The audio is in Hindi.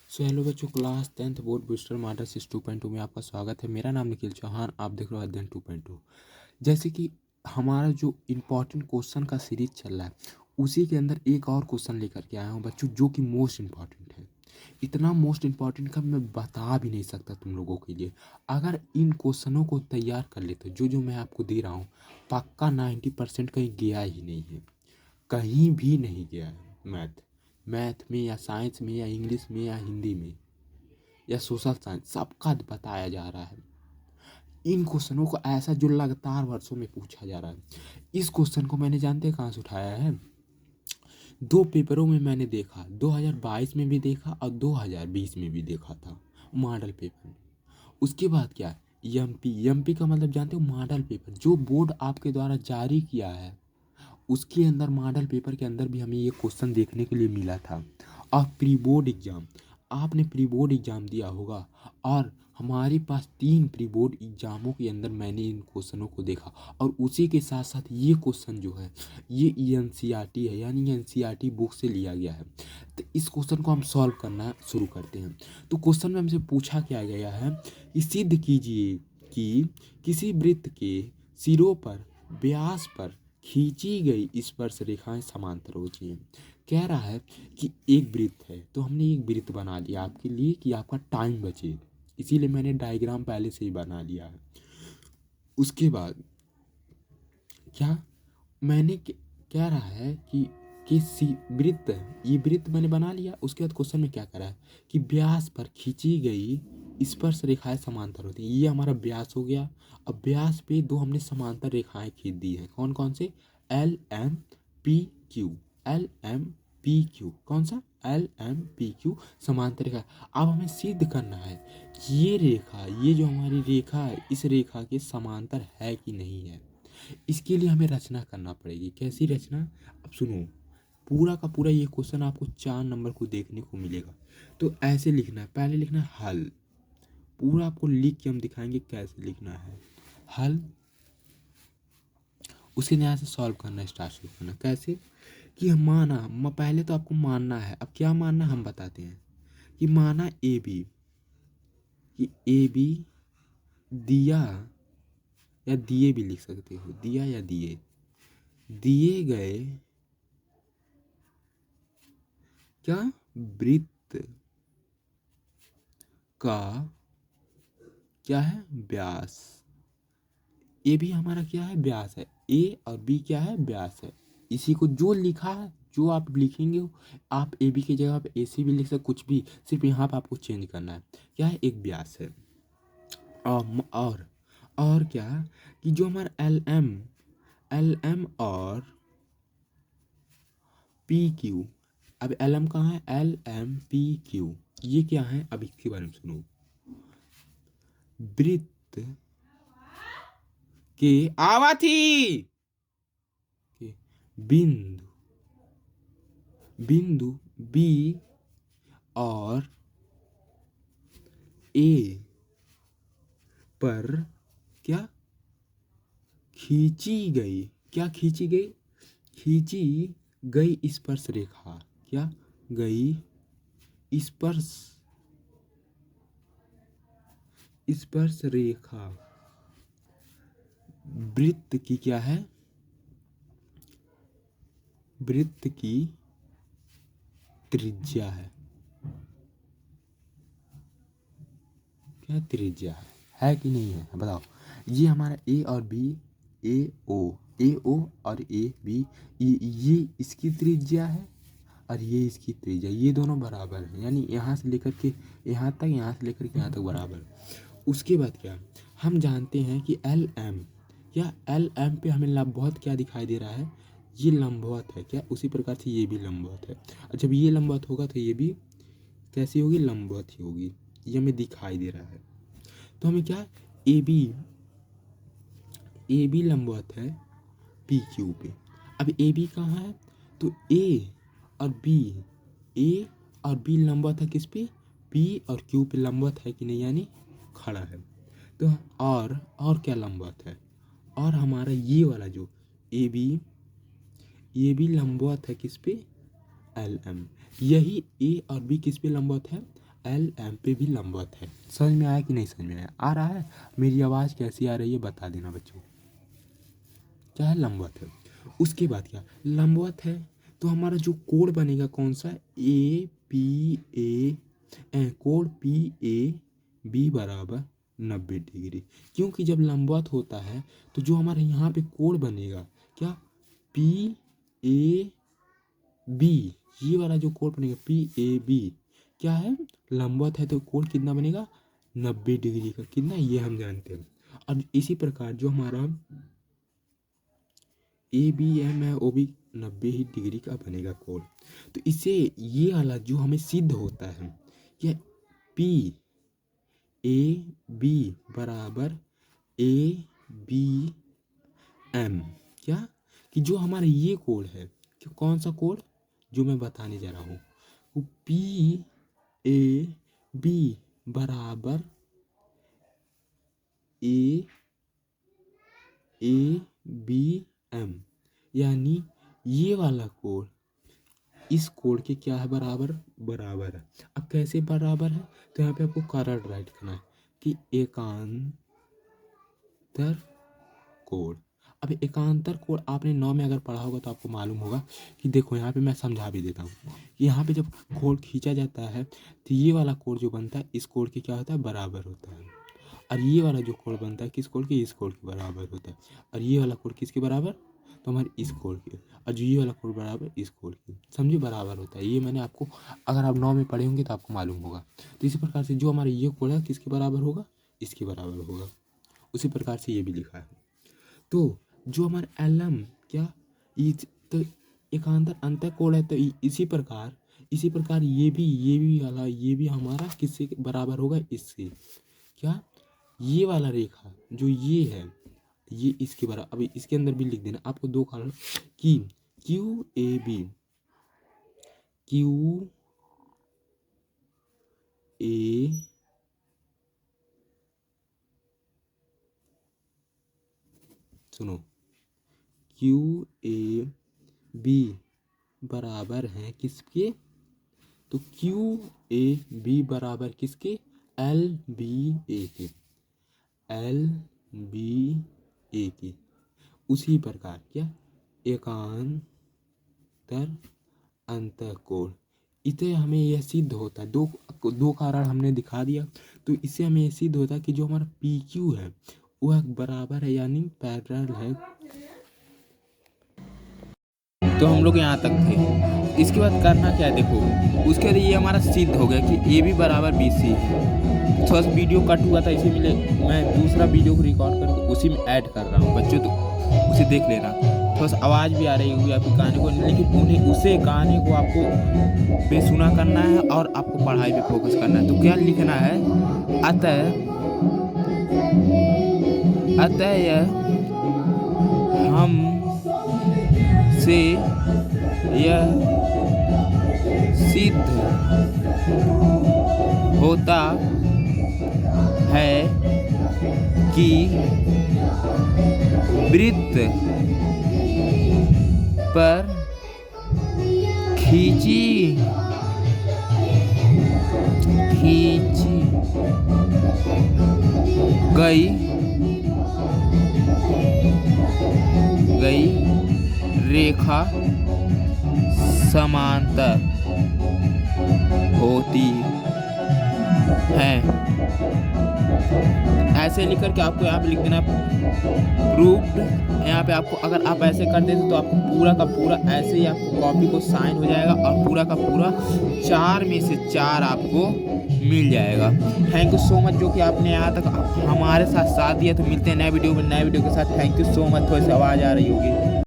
सो हेलो बच्चों, class 10th board booster masters 2.2 में आपका स्वागत है। मेरा नाम निखिल चौहान, आप देख रहे हो अध्ययन 2.2। जैसे कि हमारा जो इम्पोर्टेंट क्वेश्चन का सीरीज चल रहा है, उसी के अंदर एक और क्वेश्चन लेकर के आया हूँ बच्चों, जो कि मोस्ट इम्पॉर्टेंट है। इतना मोस्ट इम्पॉर्टेंट का मैं बता भी नहीं सकता तुम लोगों के लिए। अगर इन क्वेश्चनों को तैयार कर लेते, जो मैं आपको दे रहा हूँ, पक्का 90% कहीं गया ही नहीं है, कहीं भी नहीं गया है। मैथ में या साइंस में या इंग्लिश में या हिंदी में या सोशल साइंस, सबका बताया जा रहा है। इन क्वेश्चनों को ऐसा जो लगातार वर्षों में पूछा जा रहा है। इस क्वेश्चन को मैंने जानते हैं कहाँ से उठाया है? दो पेपरों में मैंने देखा, 2022 में भी देखा और 2020 में भी देखा था, मॉडल पेपर। उसके बाद क्या है, एमपी का मतलब जानते हो? मॉडल पेपर जो बोर्ड आपके द्वारा जारी किया है, उसके अंदर मॉडल पेपर के अंदर भी हमें ये क्वेश्चन देखने के लिए मिला था। और प्री बोर्ड एग्जाम, आपने प्री बोर्ड एग्जाम दिया होगा, और हमारे पास 3 प्री बोर्ड एग्जामों के अंदर मैंने इन क्वेश्चनों को देखा। और उसी के साथ साथ ये क्वेश्चन जो है, ये एनसीईआरटी है, यानी एनसीईआरटी बुक से लिया गया है। तो इस क्वेश्चन को हम सॉल्व करना शुरू करते हैं। तो क्वेश्चन में हमसे पूछा क्या गया है कि सिद्ध कीजिए कि किसी वृत्त के सिरों पर व्यास पर खींची गई स्पर्श रेखाएं समांतर होती हैं। कह रहा है कि एक वृत्त है, तो हमने एक वृत्त बना लिया आपके लिए कि आपका टाइम बचे, इसीलिए मैंने डायग्राम पहले से ही बना लिया है। उसके बाद क्या मैंने कह रहा है कि वृत्त, ये वृत्त मैंने बना लिया। उसके बाद क्वेश्चन में क्या करा है कि व्यास पर खींची गई स्पर्श रेखाएं समांतर होती हैं। ये हमारा व्यास हो गया। अब व्यास पे दो हमने समांतर रेखाएं खींच दी हैं। कौन कौन से? L M P Q, L M P Q. कौन सा? एल एम पी क्यू समांतर रेखा। अब हमें सिद्ध करना है कि ये रेखा, ये जो हमारी रेखा है, इस रेखा के समांतर है कि नहीं है। इसके लिए हमें रचना करना पड़ेगी। कैसी रचना? अब सुनो, पूरा का पूरा ये क्वेश्चन आपको 4 नंबर को देखने को मिलेगा। तो ऐसे लिखना है, पहले लिखना है हल। पूरा आपको लिख के हम दिखाएंगे कैसे लिखना है हल। उसके यहाँ से सॉल्व करना स्टार्ट शुरू करना। कैसे? कि माना, पहले तो आपको मानना है। अब क्या मानना हम बताते हैं कि माना ए बी, कि ए बी दिया, या दिए भी लिख सकते हो, दिया या दिए गए क्या वृत्त का क्या है? व्यास। ए भी हमारा क्या है? व्यास है। ए और बी क्या है? व्यास है। इसी को जो लिखा है, जो आप लिखेंगे, आप ए बी की जगह पे ए सी भी लिख सकते, कुछ भी, सिर्फ यहाँ पे आपको चेंज करना है। क्या है? एक व्यास है। और क्या कि जो हमारा एल एम और पी क्यू। अब एल एम कहाँ है? एल एम पी क्यू, ये क्या है? अब इसके बारे में सुनो। वृत्त के आवा थी के बिंदु बिंदु बी और ए पर क्या खींची गई? क्या खींची गई? खींची गई स्पर्श रेखा। क्या गई? स्पर्श स्पर्श रेखा वृत्त की क्या है? वृत्त की त्रिज्या है। क्या त्रिज्या है कि नहीं है? बताओ। ये हमारा ए और बी, ए ओ और ए बी, ये इसकी त्रिज्या है और ये इसकी त्रिज्या, ये दोनों बराबर हैं, यानी यहाँ से लेकर के यहाँ तक, यहाँ से लेकर के यहाँ तक बराबर। उसके बाद क्या, हम जानते हैं कि एल एम, या एल एम पे हमें लंबवत क्या दिखाई दे रहा है? ये लंबवत है। क्या? उसी प्रकार से ये भी लंबवत है। और जब ये लंबवत होगा तो ये भी कैसी होगी? लंबवत ही होगी। ये हमें दिखाई दे रहा है। तो हमें क्या, ए बी लंबवत है पी क्यू पे। अब ए बी कहाँ है? तो ए और बी लंबवत है किस पे? पी और क्यू पे लंबवत है कि नहीं, यानी खड़ा है। तो और क्या लंबवत है? और हमारा ये वाला जो ए बी, ये भी लंबवत है किस पे? L M. यही ए और बी किस पे लंबवत है? एल एम पे भी लंबवत है। समझ में आया कि नहीं समझ में आया? आ रहा है? मेरी आवाज़ कैसी आ रही है बता देना बच्चों। क्या है? लंबवत है। उसके बाद क्या? लंबवत है तो हमारा जो कोण बनेगा कौन सा? ए पी ए कोण पी ए बी बराबर 90 डिग्री। क्योंकि जब लंबवत होता है तो जो हमारे यहाँ पे कोण बनेगा क्या? पी ए बी, ये वाला जो कोण बनेगा पी ए बी क्या है? लंबवत है तो कोण कितना बनेगा? 90 डिग्री का। कितना? ये हम जानते हैं। और इसी प्रकार जो हमारा ए बी एम है वो भी 90 डिग्री का बनेगा कोण। तो इससे ये वाला जो हमें सिद्ध होता है कि पी ए बी बराबर ए बी एम, क्या कि जो हमारा ये कोण है कि कौन सा कोण जो मैं बताने जा रहा हूँ, वो पी ए बी बराबर ए बी एम, यानी ये वाला कोण इस कोण के क्या है? बराबर बराबर है। अब कैसे बराबर है? तो यहाँ पे आपको कारण राइट करना है कि एकांतर कोण। अब एकांतर कोण आपने 9 में अगर पढ़ा होगा तो आपको मालूम होगा कि देखो यहाँ पे मैं समझा भी देता हूँ कि यहाँ पे जब कोण खींचा जाता है तो ये वाला कोण जो बनता है इस कोण के क्या होता है? बराबर होता है। और ये वाला जो कोण बनता है किस कोण के? इस कोण के बराबर होता है। और ये वाला कोण किसके बराबर? तो हमारे इस कोण के। और जो ये वाला कोण बराबर इस कोण के, समझे? बराबर होता है। ये मैंने आपको, अगर आप 9 में पढ़े होंगे तो आपको मालूम होगा। तो इसी प्रकार से जो हमारा ये कोण है किसके बराबर होगा? इसके बराबर होगा। उसी प्रकार से ये भी लिखा है। तो जो हमारा एलएम क्या तो एकांतर अंतर कोण है, तो इसी प्रकार ये भी हमारा किससे बराबर होगा? इससे। क्या? ये वाला रेखा जो ये है ये इसके बराबर। अभी इसके अंदर भी लिख देना आपको 2 कारण कि क्यू ए सुनो, क्यू ए बी बराबर है किसके? तो क्यू ए बी बराबर किसके? एल बी ए के। उसी प्रकार क्या? एकांतर अंतःकोण। इसे हमें यह सिद्ध होता है, दो कारण हमने दिखा दिया। तो इससे हमें यह सिद्ध होता है कि जो हमारा पी क्यू है वह बराबर है, यानी पैरेलल है। तो हम लोग यहाँ तक थे। इसके बाद करना क्या है देखो, उसके लिए ये हमारा सिद्ध हो गया कि ए बी बराबर बी सी है। थोड़ा सा वीडियो कट हुआ था इसीलिए मैं दूसरा वीडियो को रिकॉर्ड करके उसी में ऐड कर रहा हूँ बच्चों, तो उसे देख लेना। थोड़ा सा आवाज़ भी आ रही होगी आपके गाने को, लेकिन उन्हें उसे गाने को आपको बेसुना करना है और आपको पढ़ाई पे फोकस करना है। तो क्या लिखना है? अतः यह हम से यह सिद्ध होता है कि वृत्त पर खींची गई रेखा समांतर होती है। ऐसे लिख करके आपको यहाँ पे लिख देना प्रूव्ड। यहाँ पे आपको अगर आप ऐसे कर देते तो आपको पूरा का पूरा ऐसे ही आपको कॉपी को साइन हो जाएगा और पूरा का पूरा 4 में से 4 आपको मिल जाएगा। थैंक यू सो मच जो कि आपने यहाँ तक हमारे साथ दिया। तो मिलते हैं नए वीडियो में, नए वीडियो के साथ। Thank you so much. थोड़ी सी आवाज़ आ रही होगी।